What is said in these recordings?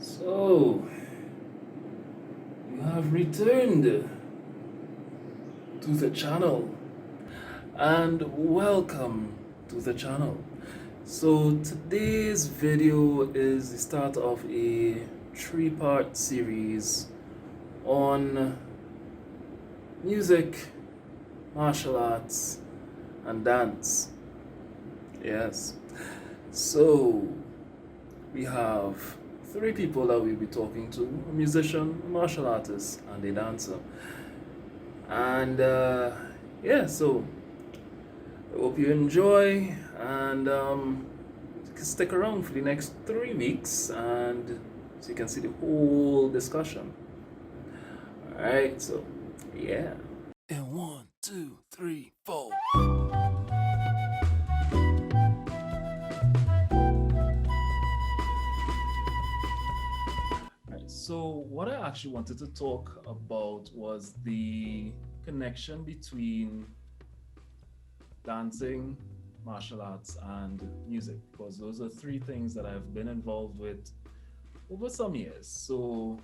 So, you have returned to the channel and welcome to the channel. So, today's video is the start of a three-part series on music, martial arts, and dance. Yes. So, we have three people that we'll be talking to: a musician, a martial artist, and a dancer. And yeah, so I hope you enjoy and stick around for the next 3 weeks and so you can see the whole discussion. All right, so yeah. And 1, 2, 3, 4. So what I actually wanted to talk about was the connection between dancing, martial arts, and music, because those are three things that I've been involved with over some years. So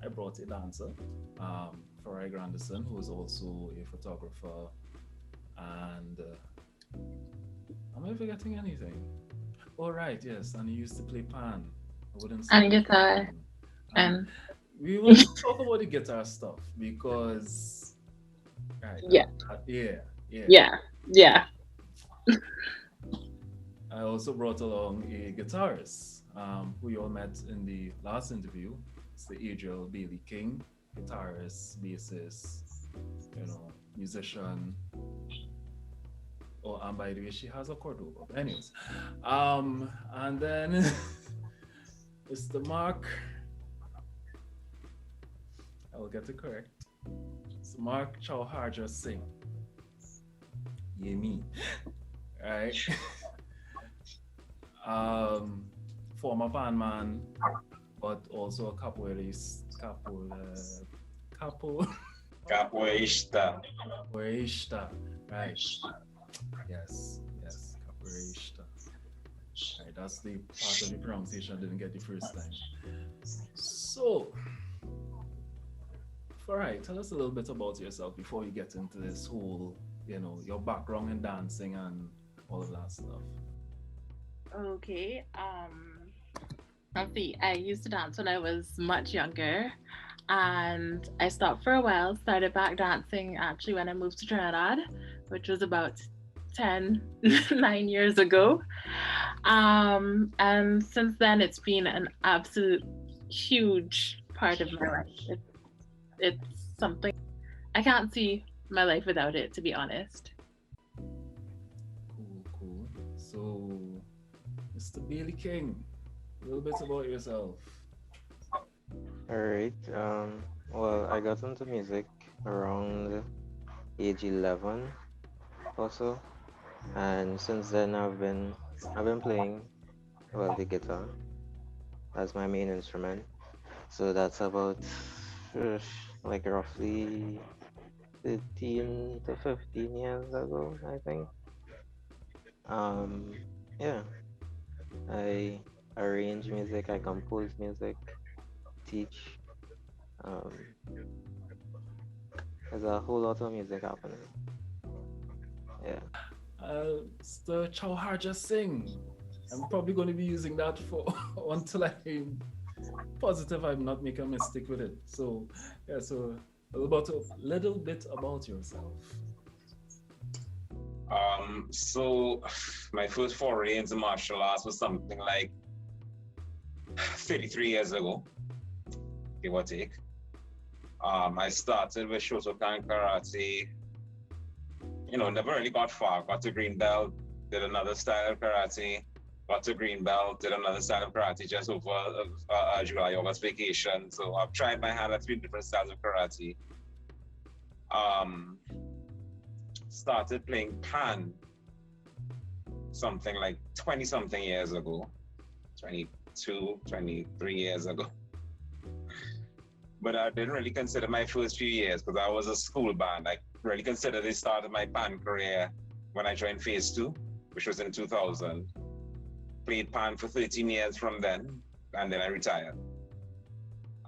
I brought a dancer, Farai Granderson, who is also a photographer, and am I forgetting anything? Oh right, yes, and he used to play pan. I wouldn't say And guitar and and we will talk about the guitar stuff because right, yeah, yeah, yeah. yeah, yeah. I also brought along a guitarist who you all met in the last interview. It's the Adriel Bailey-King, guitarist, bassist, musician. Oh, and by the way, she has a Cordoba. But anyways, and then Mr. Marc. I will get it correct. It's Marc Chauharja Singh. Yeah, me. Right. Former band man, but also a capoeirista. Capoeirista. Right. Yes, capoeirista. Right, that's the part of the pronunciation I didn't get the first time. So, Farai, tell us a little bit about yourself before we get into this whole, your background in dancing and all of that stuff. Okay. Obviously, I used to dance when I was much younger, and I stopped for a while. Started back dancing actually when I moved to Trinidad, which was about 9 years ago. And since then, it's been an absolute huge part of my life. It's something I can't see my life without it, to be honest. Cool. So, Mr. Bailey-King, a little bit about yourself. All right. Well, I got into music around age 11 or so, and since then I've been playing the guitar as my main instrument. So that's about uh, like roughly 15 to 15 years ago, I think. Um, yeah, I arrange music, I compose music, teach. Um, there's a whole lot of music happening. Yeah. Mr. Chauharja Singh. I'm probably going to be using that for until I'm positive I'm not making a mistake with it. So, yeah, so a little bit about yourself. So my first foray into martial arts was something like 33 years ago, give or take. I started with Shotokan karate. Never really got far. Got to green belt, did another style of karate. Got to green belt, did another style of karate just over July, August vacation. So I've tried my hand at 3 different styles of karate. Started playing pan something like 20 something years ago, 22, 23 years ago. But I didn't really consider my first few years because I was a school band. I really considered the start of my pan career when I joined Phase 2, which was in 2000. Played pan for 13 years from then. and then I retired.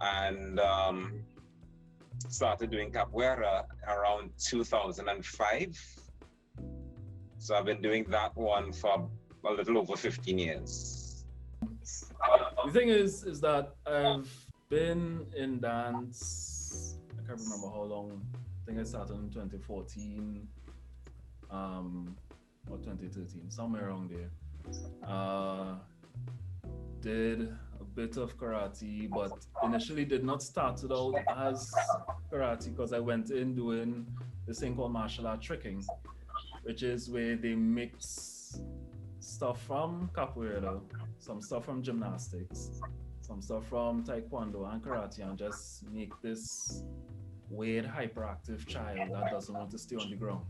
And started doing capoeira around 2005. So I've been doing that one for a little over 15 years. The thing is that I've been in dance. I can't remember how long. I think I started in 2014, or 2013, somewhere around there. Did a bit of karate, but initially did not start it out as karate because I went in doing this thing called martial art tricking, which is where they mix stuff from capoeira, some stuff from gymnastics, some stuff from taekwondo and karate, and just make this weird hyperactive child that doesn't want to stay on the ground.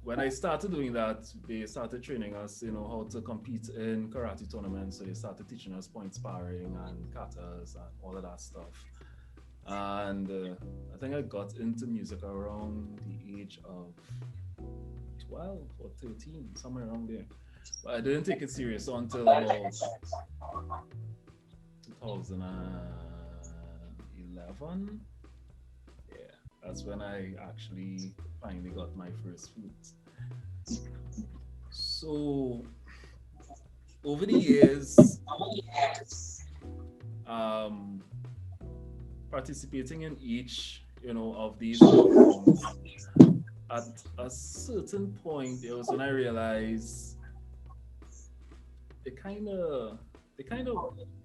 When I started doing that, they started training us, how to compete in karate tournaments. So they started teaching us point sparring and katas and all of that stuff. And I think I got into music around the age of 12 or 13, somewhere around there. But I didn't take it serious until about 2011. Yeah, that's when I actually finally got my first flute. So over the years, participating in each, of these forms, at a certain point, it was when I realized they kind of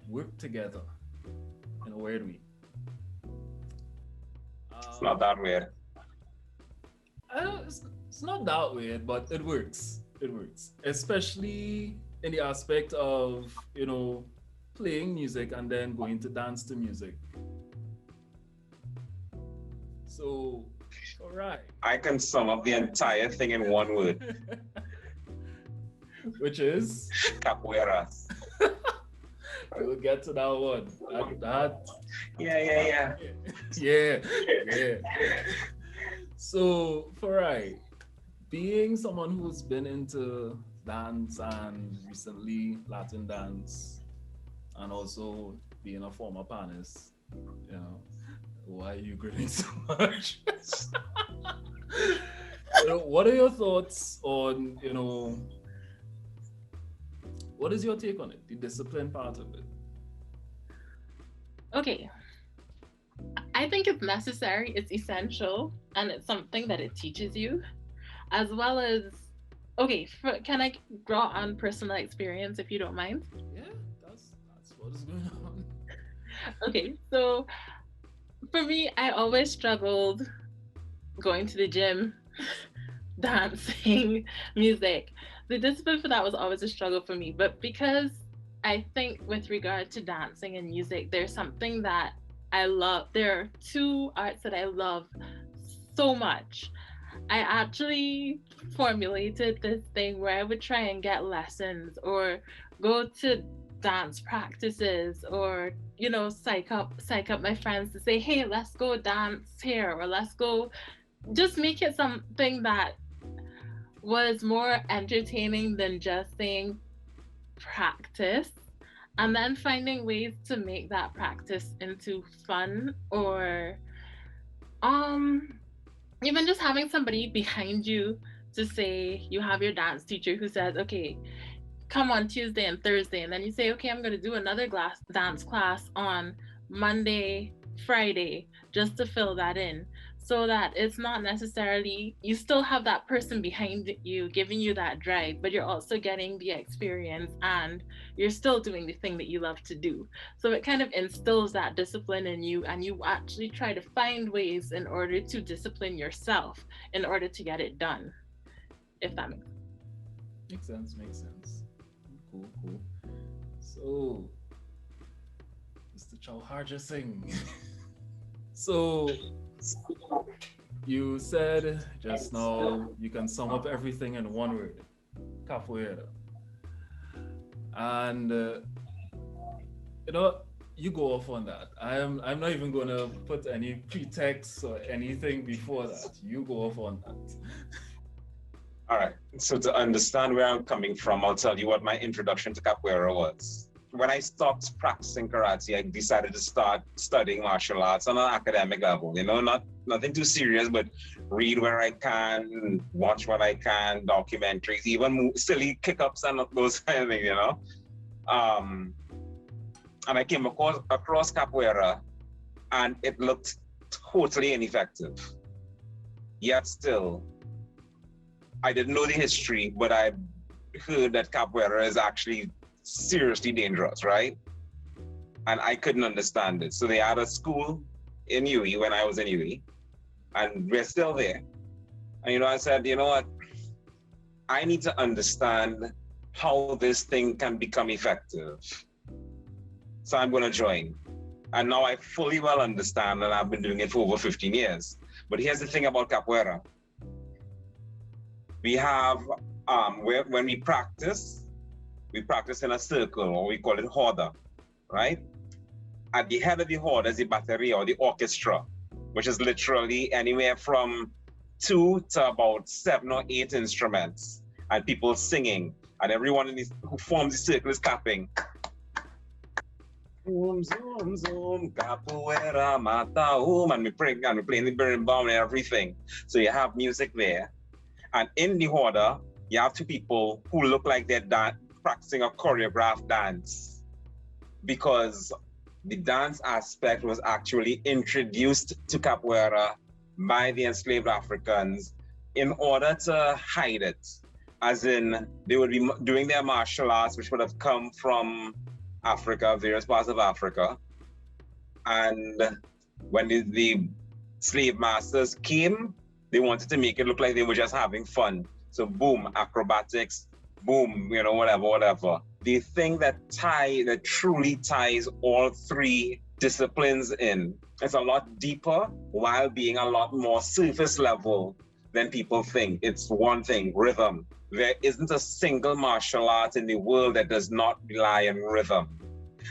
work together in a weird way. It's not that weird. It's not that weird, but it works. It works, especially in the aspect of playing music and then going to dance to music. So, all right. I can sum up the entire thing in one word. Which is Capoeira. We'll get to that one. That. Yeah. Yeah. So, Farai, being someone who's been into dance and recently Latin dance, and also being a former panelist, why are you grinning so much? What are your thoughts on, what is your take on it, the discipline part of it? Okay. I think it's necessary, it's essential, and it's something that it teaches you, as well as, can I draw on personal experience if you don't mind? Yeah, that's what is going on. Okay, so for me, I always struggled going to the gym, dancing, music. The discipline for that was always a struggle for me, but because I think with regard to dancing and music, there's something that I love. There are two arts that I love so much. I actually formulated this thing where I would try and get lessons or go to dance practices or psych up my friends to say, hey, let's go dance here, or let's go, just make it something that was more entertaining than just saying practice, and then finding ways to make that practice into fun, or even just having somebody behind you to say, you have your dance teacher who says, okay, come on Tuesday and Thursday, and then you say, okay, I'm going to do another dance class on Monday, Friday, just to fill that in, so that it's not necessarily, you still have that person behind you giving you that drive, but you're also getting the experience and you're still doing the thing that you love to do. So it kind of instills that discipline in you, and you actually try to find ways in order to discipline yourself in order to get it done, if that makes sense. Cool. So, Mr. Chauharja Singh. So, you said just now you can sum up everything in one word: capoeira. And you go off on that. I'm not even going to put any pretext or anything before that. You go off on that. All right. So to understand where I'm coming from, I'll tell you what my introduction to capoeira was. when I stopped practicing karate, I decided to start studying martial arts on an academic level. You know, nothing too serious, but read where I can, watch what I can, documentaries, even silly kick-ups and those kind of things. You know, and I came across capoeira, and it looked totally ineffective. Yet still, I didn't know the history, but I heard that capoeira is actually seriously dangerous, right? And I couldn't understand it. So they had a school in UE when I was in UE, and we're still there. And you know, I said, you know what? I need to understand how this thing can become effective. So I'm going to join. And now I fully well understand, and I've been doing it for over 15 years. But here's the thing about capoeira. We have, when we practice in a circle, or we call it horda, right? At the head of the horda is the bateria, or the orchestra, which is literally anywhere from 2 to about 7 or 8 instruments, and people singing, and everyone who forms the circle is clapping. Zoom, zoom, zoom, capoeira, mata, and we playing the berimbau and everything. So you have music there. And in the horda, you have 2 people who look like they're practicing a choreographed dance, because the dance aspect was actually introduced to capoeira by the enslaved Africans in order to hide it. As in, they would be doing their martial arts, which would have come from Africa, various parts of Africa. And when the slave masters came, they wanted to make it look like they were just having fun. So boom, acrobatics, boom, you know, whatever. The thing that truly ties all 3 disciplines in, it's a lot deeper while being a lot more surface level than people think. It's one thing, rhythm. There isn't a single martial art in the world that does not rely on rhythm.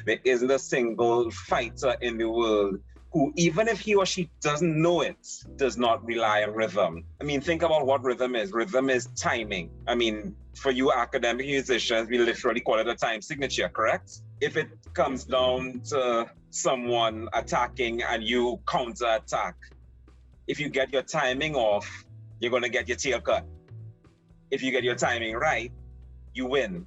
There isn't a single fighter in the world who, even if he or she doesn't know it, does not rely on rhythm. I mean, think about what rhythm is. Rhythm is timing. I mean, for you academic musicians, we literally call it a time signature, correct? If it comes down to someone attacking and you counter-attack, if you get your timing off, you're gonna get your tail cut. If you get your timing right, you win.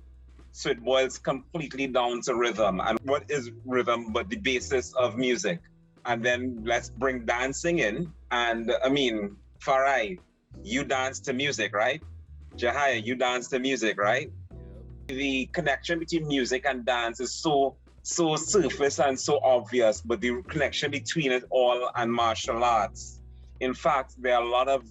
So it boils completely down to rhythm. And what is rhythm but the basis of music? And then let's bring dancing in. And I mean, Farai, you dance to music, right? Chauharja, you dance to music, right? The connection between music and dance is so surface and so obvious, but the connection between it all and martial arts. In fact, there are a lot of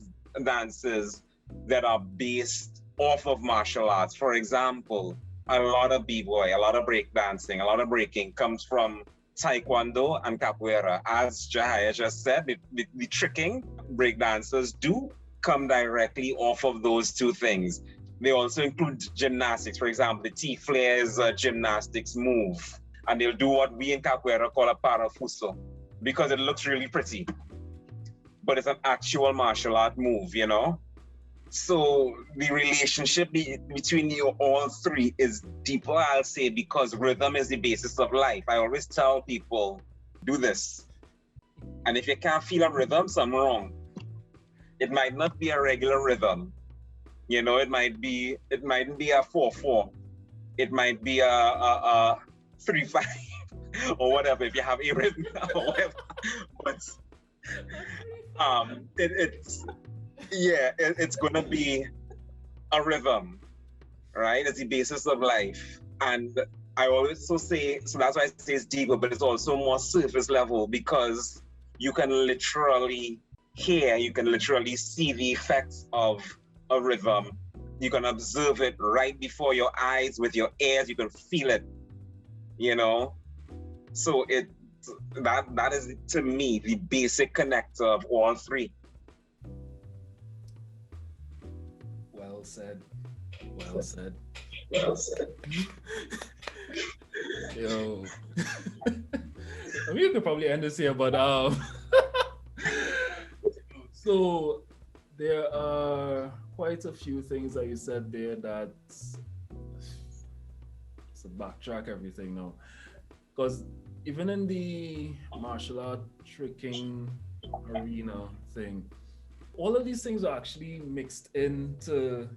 dances that are based off of martial arts. For example, a lot of b-boy, a lot of break dancing, a lot of breaking comes from Taekwondo and capoeira. As Chauharja just said, the tricking break dancers do come directly off of those 2 things. They also include gymnastics. For example, the T-flare is a gymnastics move. And they'll do what we in capoeira call a parafuso, because it looks really pretty. But it's an actual martial art move, you know? So the relationship between you all 3 is deeper, I'll say, because rhythm is the basis of life. I always tell people, do this. And if you can't feel a rhythm, something wrong. It might not be a regular rhythm. You know, it mightn't be a 4/4. It might be a 3/5 or whatever, if you have a rhythm or whatever. But it's gonna be a rhythm, right? It's the basis of life. And I always say, so that's why I say it's deeper, but it's also more surface level, because you can literally hear, you can literally see the effects of a rhythm. You can observe it right before your eyes with your ears, you can feel it, you know? So that is, to me, the basic connector of all 3. Well said. Well said. Well said. Yo. I mean, you could probably end this here, but so there are quite a few things that you said there that it's a backtrack everything now. Because even in the martial art tricking arena thing, all of these things are actually mixed in to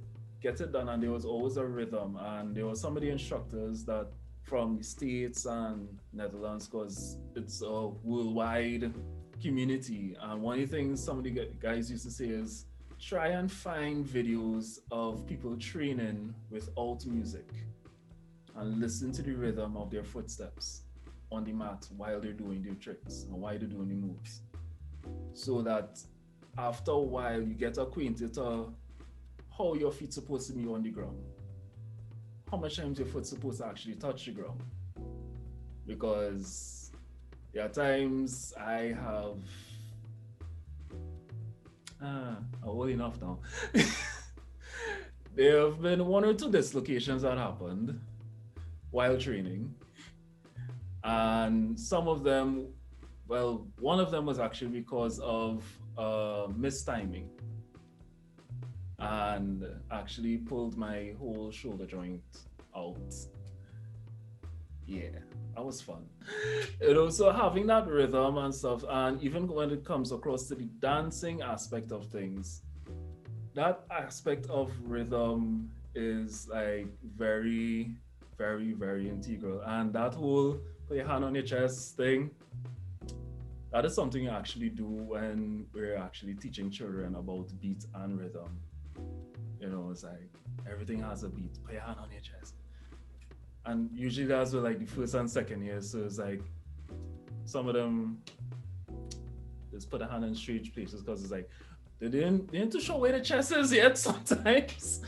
get it done, and there was always a rhythm. And there were some of the instructors that from the States and Netherlands, because it's a worldwide community. And one of the things some of the guys used to say is try and find videos of people training without music and listen to the rhythm of their footsteps on the mat while they're doing their tricks and while they're doing the moves. So that after a while you get acquainted to how your feet supposed to be on the ground. How much times your foot supposed to actually touch the ground. Because there are times I have I'm old enough now. There have been one or two dislocations that happened while training. And some of them, well, one of them was actually because of mistiming and actually pulled my whole shoulder joint out. Yeah, that was fun. And also having that rhythm and stuff, and even when it comes across to the dancing aspect of things, that aspect of rhythm is like very, very, very integral. And that whole put your hand on your chest thing, that is something you actually do when we're actually teaching children about beat and rhythm. You know, it's like everything has a beat. Put your hand on your chest. And usually that's with like the first and second years. So it's like some of them just put a hand in strange places because it's like they didn't to show where the chest is yet sometimes.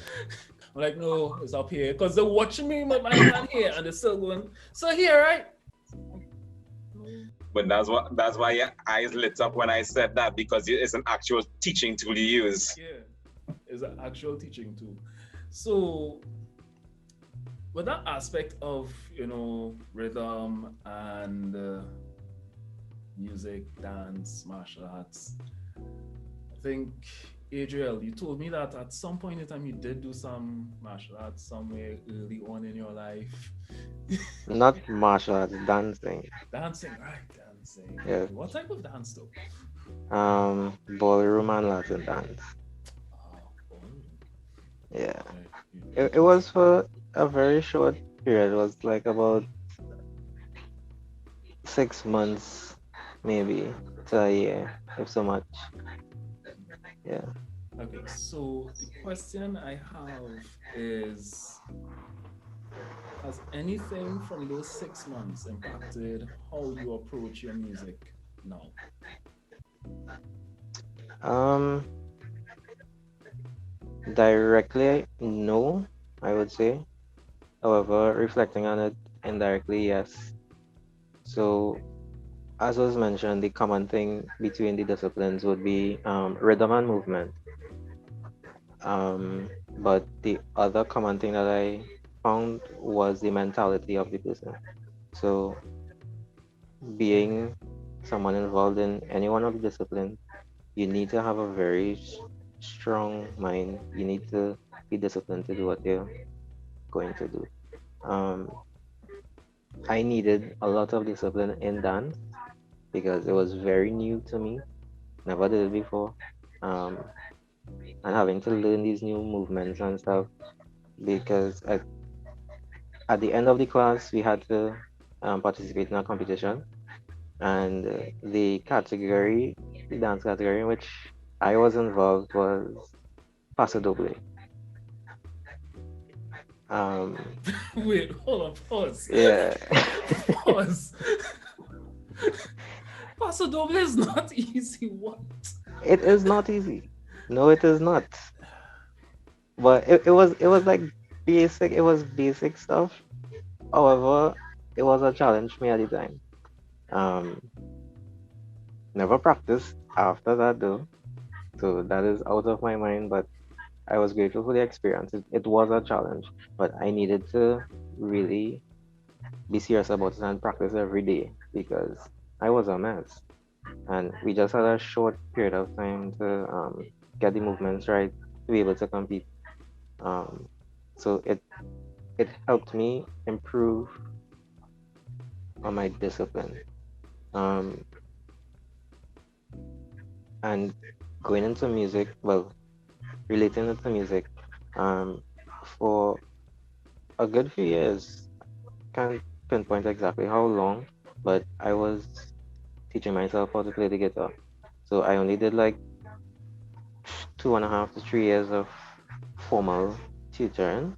I'm like, no, it's up here. Because they're watching me with my hand here and they're still going, so here, right? But that's why your eyes lit up when I said that, because it's an actual teaching tool you use. Yeah, it's an actual teaching tool. So with that aspect of, you know, rhythm and music, dance, martial arts, I think, Adriel, you told me that at some point in time you did do some martial arts somewhere early on in your life. Not martial arts, dancing. Dancing, right? Dancing. Yes. What type of dance though? Ballroom and Latin dance. Oh, Yeah. okay. It was for a very short period. It was like about 6 months, maybe to a year, if so much. Yeah. Okay, so the question I have is, has anything from those 6 months impacted how you approach your music now? Um, Directly, no, I would say. However, reflecting on it indirectly, yes. So, as was mentioned, the common thing between the disciplines would be rhythm and movement. But the other common thing that I found was the mentality of the person. So, being someone involved in any one of the disciplines, you need to have a very strong mind. You need to be disciplined to do what you're going to do. Um, I needed a lot of discipline in dance because it was very new to me. Never did it before. Um, and having to learn these new movements and stuff because at the end of the class, we had to participate in a competition. And the dance category in which I was involved was Paso Doble. Um, Wait, hold on, pause. yeah. Pause. Paso doble is not easy. What? It is not easy. No, it is not. But it was like basic. It was basic stuff. However, it was a challenge for me at the time. Um, Never practiced after that though, so that is out of my mind. But I was grateful for the experience. It was a challenge, but I needed to really be serious about it and practice every day because I was a mess, and we just had a short period of time to get the movements right to be able to compete. Um, so it it helped me improve on my discipline. Um, and going into music, well, relating it to music, um, for a good few years, can't pinpoint exactly how long, but I was teaching myself how to play the guitar. So I only did like 2.5 to 3 years of formal tutoring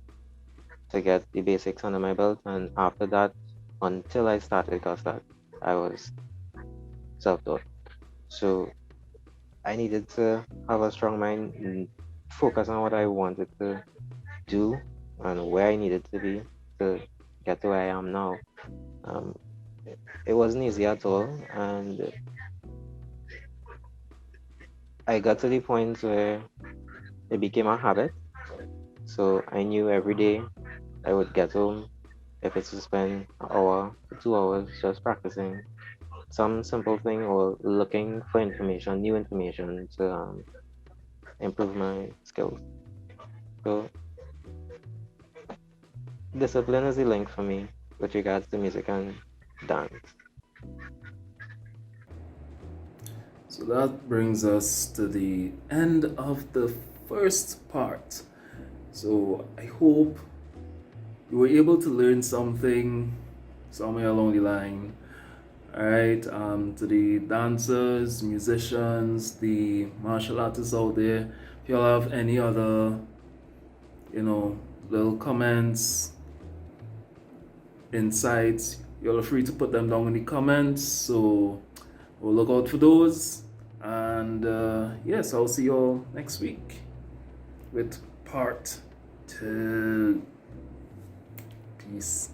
to get the basics under my belt, and after that, until I started Custard, I was self-taught. So I needed to have a strong mind and focus on what I wanted to do and where I needed to be to get to where I am now. Um, it wasn't easy at all, and I got to the point where it became a habit. So I knew every day I would get home, if it's to spend an hour, 2 hours just practicing some simple thing or looking for information, new information to improve my skills. So discipline is the link for me with regards to music and dance. So that brings us to the end of the first part. So I hope you were able to learn something somewhere along the line. Alright, to the dancers, musicians, the martial artists out there, if y'all have any other, little comments, insights, you're free to put them down in the comments. So we'll look out for those. And yes, I'll see you all next week with part 2. Peace.